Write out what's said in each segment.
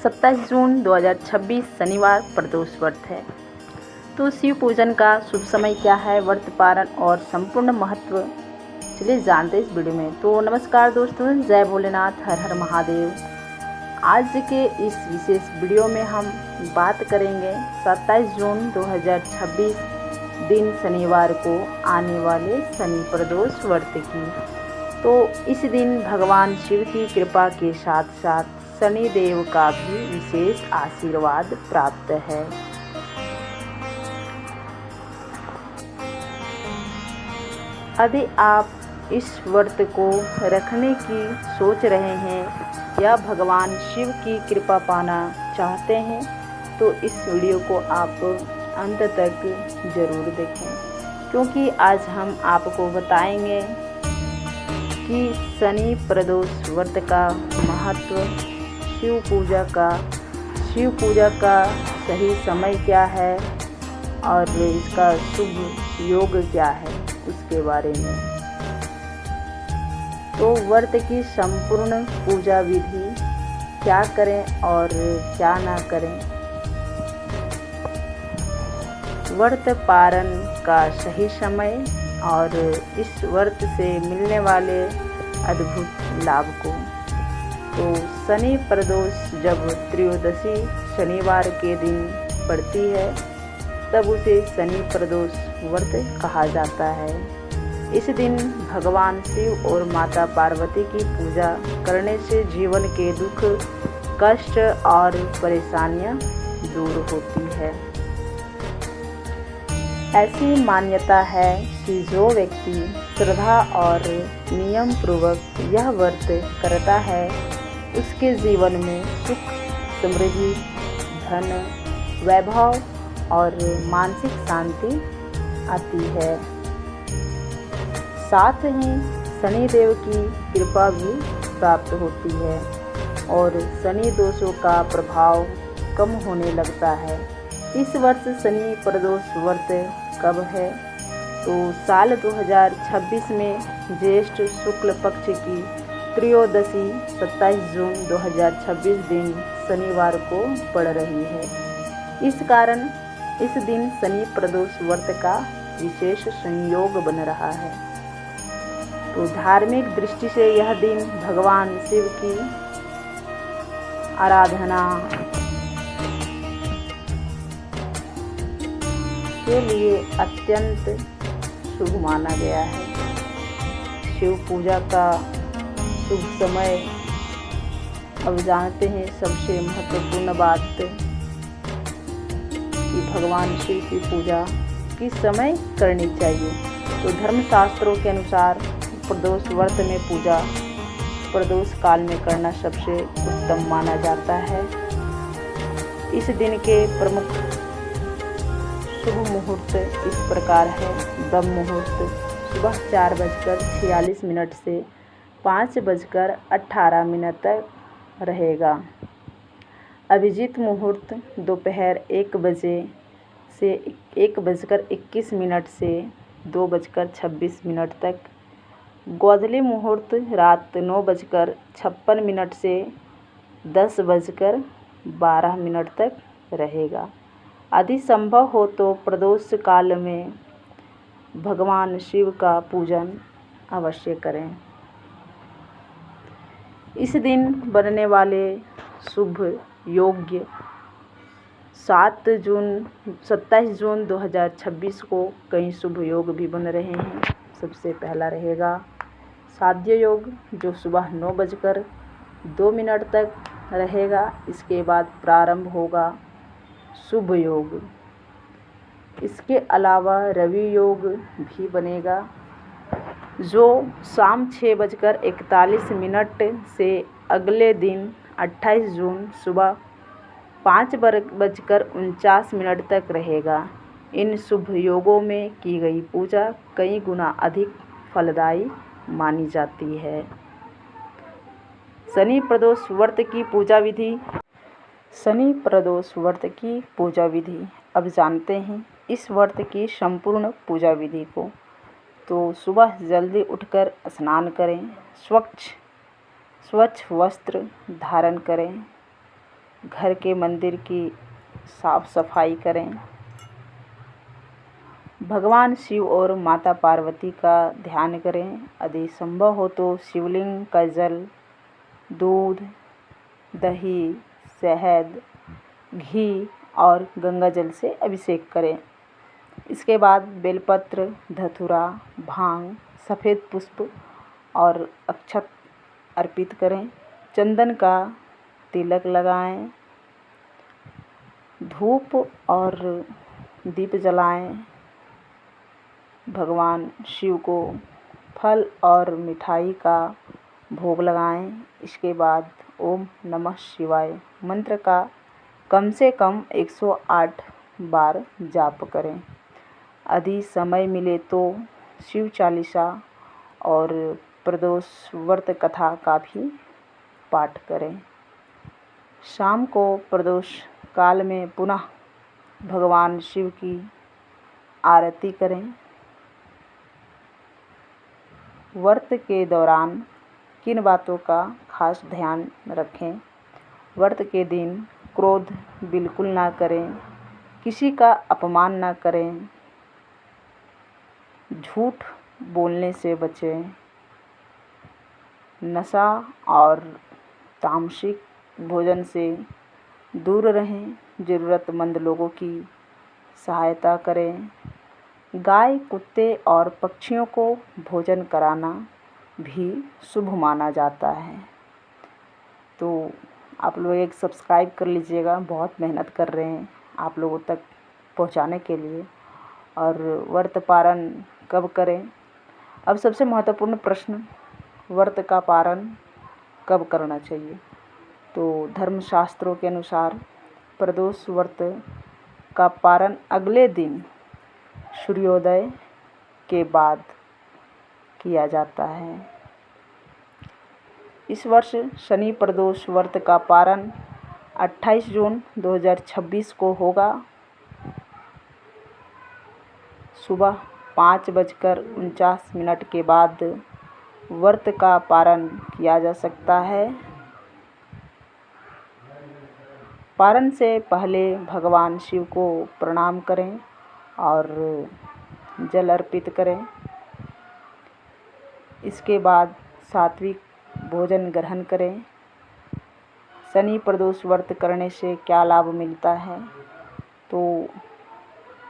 27 जून 2026 शनिवार प्रदोष व्रत है। तो शिव पूजन का शुभ समय क्या है, व्रत पारण और संपूर्ण महत्व चलिए जानते हैं इस वीडियो में। तो नमस्कार दोस्तों, जय भोलेनाथ, हर हर महादेव। आज के इस विशेष वीडियो में हम बात करेंगे 27 जून 2026 दिन शनिवार को आने वाले शनि प्रदोष व्रत की। तो इस दिन भगवान शिव की कृपा के साथ साथ शनि देव का भी विशेष आशीर्वाद प्राप्त है। यदि आप इस व्रत को रखने की सोच रहे हैं या भगवान शिव की कृपा पाना चाहते हैं तो इस वीडियो को आप अंत तक ज़रूर देखें, क्योंकि आज हम आपको बताएंगे कि शनि प्रदोष व्रत का महत्व, शिव पूजा का सही समय क्या है और इसका शुभ योग क्या है उसके बारे में। तो व्रत की संपूर्ण पूजा विधि क्या करें और क्या ना करें, व्रत पारण का सही समय और इस व्रत से मिलने वाले अद्भुत लाभ को। तो शनि प्रदोष जब त्रयोदशी शनिवार के दिन पड़ती है तब उसे शनि प्रदोष व्रत कहा जाता है। इस दिन भगवान शिव और माता पार्वती की पूजा करने से जीवन के दुख, कष्ट और परेशानियां दूर होती है। ऐसी मान्यता है कि जो व्यक्ति श्रद्धा और नियम पूर्वक यह व्रत करता है उसके जीवन में सुख, समृद्धि, धन, वैभव और मानसिक शांति आती है। साथ ही शनि देव की कृपा भी प्राप्त होती है और शनि दोषों का प्रभाव कम होने लगता है। इस वर्ष शनि प्रदोष व्रत कब है? तो साल 2026 में ज्येष्ठ शुक्ल पक्ष की त्रयोदशी 27 जून 2026 दिन शनिवार को पड़ रही है। इस कारण इस दिन शनि प्रदोष व्रत का विशेष संयोग बन रहा है। तो धार्मिक दृष्टि से यह दिन भगवान शिव की आराधना के लिए अत्यंत शुभ माना गया है। शिव पूजा का शुभ समय अब जानते हैं। सबसे महत्वपूर्ण बात कि भगवान शिव की पूजा किस समय करनी चाहिए। तो धर्मशास्त्रों के अनुसार प्रदोष व्रत में पूजा प्रदोष काल में करना सबसे उत्तम माना जाता है। इस दिन के प्रमुख शुभ मुहूर्त इस प्रकार है। ब्रह्म मुहूर्त सुबह 4:46 से 5:18 तक रहेगा। अभिजीत मुहूर्त दोपहर 1 बजे से 1:21 से 2:26 तक। गोधूली मुहूर्त रात 9:56 से 10:12 तक रहेगा। यदि संभव हो तो प्रदोष काल में भगवान शिव का पूजन अवश्य करें। इस दिन बनने वाले शुभ योग्य 27 जून 2026 को कई शुभ योग भी बन रहे हैं। सबसे पहला रहेगा साध्य योग, जो सुबह 9:02 तक रहेगा। इसके बाद प्रारंभ होगा शुभ योग। इसके अलावा रवि योग भी बनेगा, जो शाम 6:41 से अगले दिन 28 जून सुबह 5:49 तक रहेगा। इन शुभ योगों में की गई पूजा कई गुना अधिक फलदायी मानी जाती है। शनि प्रदोष व्रत की पूजा विधि। शनि प्रदोष व्रत की पूजा विधि अब जानते हैं इस व्रत की संपूर्ण पूजा विधि को। तो सुबह जल्दी उठकर स्नान करें, स्वच्छ वस्त्र धारण करें, घर के मंदिर की साफ सफाई करें। भगवान शिव और माता पार्वती का ध्यान करें। यदि संभव हो तो शिवलिंग का जल दूध, दही, शहद, घी और गंगा जल से अभिषेक करें। इसके बाद बेलपत्र, धतूरा, भांग, सफ़ेद पुष्प और अक्षत अर्पित करें। चंदन का तिलक लगाएं। धूप और दीप जलाएं। भगवान शिव को फल और मिठाई का भोग लगाएं। इसके बाद ओम नमः शिवाय मंत्र का कम से कम 108 बार जाप करें। यदि समय मिले तो शिव चालीसा और प्रदोष व्रत कथा का भी पाठ करें। शाम को प्रदोष काल में पुनः भगवान शिव की आरती करें। व्रत के दौरान किन बातों का खास ध्यान रखें? व्रत के दिन क्रोध बिल्कुल ना करें, किसी का अपमान ना करें, झूठ बोलने से बचें, नशा और तामसिक भोजन से दूर रहें, ज़रूरतमंद लोगों की सहायता करें। गाय, कुत्ते और पक्षियों को भोजन कराना भी शुभ माना जाता है। तो आप लोग एक सब्सक्राइब कर लीजिएगा, बहुत मेहनत कर रहे हैं आप लोगों तक पहुंचाने के लिए। और व्रत पारण कब करें? अब सबसे महत्वपूर्ण प्रश्न, व्रत का पारण कब करना चाहिए? तो धर्मशास्त्रों के अनुसार प्रदोष व्रत का पारण अगले दिन सूर्योदय के बाद किया जाता है। इस वर्ष शनि प्रदोष व्रत का पारण 28 जून 2026 को होगा। सुबह 5:49 के बाद व्रत का पारण किया जा सकता है। पारण से पहले भगवान शिव को प्रणाम करें और जल अर्पित करें। इसके बाद सात्विक भोजन ग्रहण करें। शनि प्रदोष व्रत करने से क्या लाभ मिलता है? तो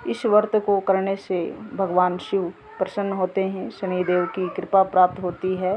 इस व्रत को करने से भगवान शिव प्रसन्न होते हैं, शनिदेव की कृपा प्राप्त होती है।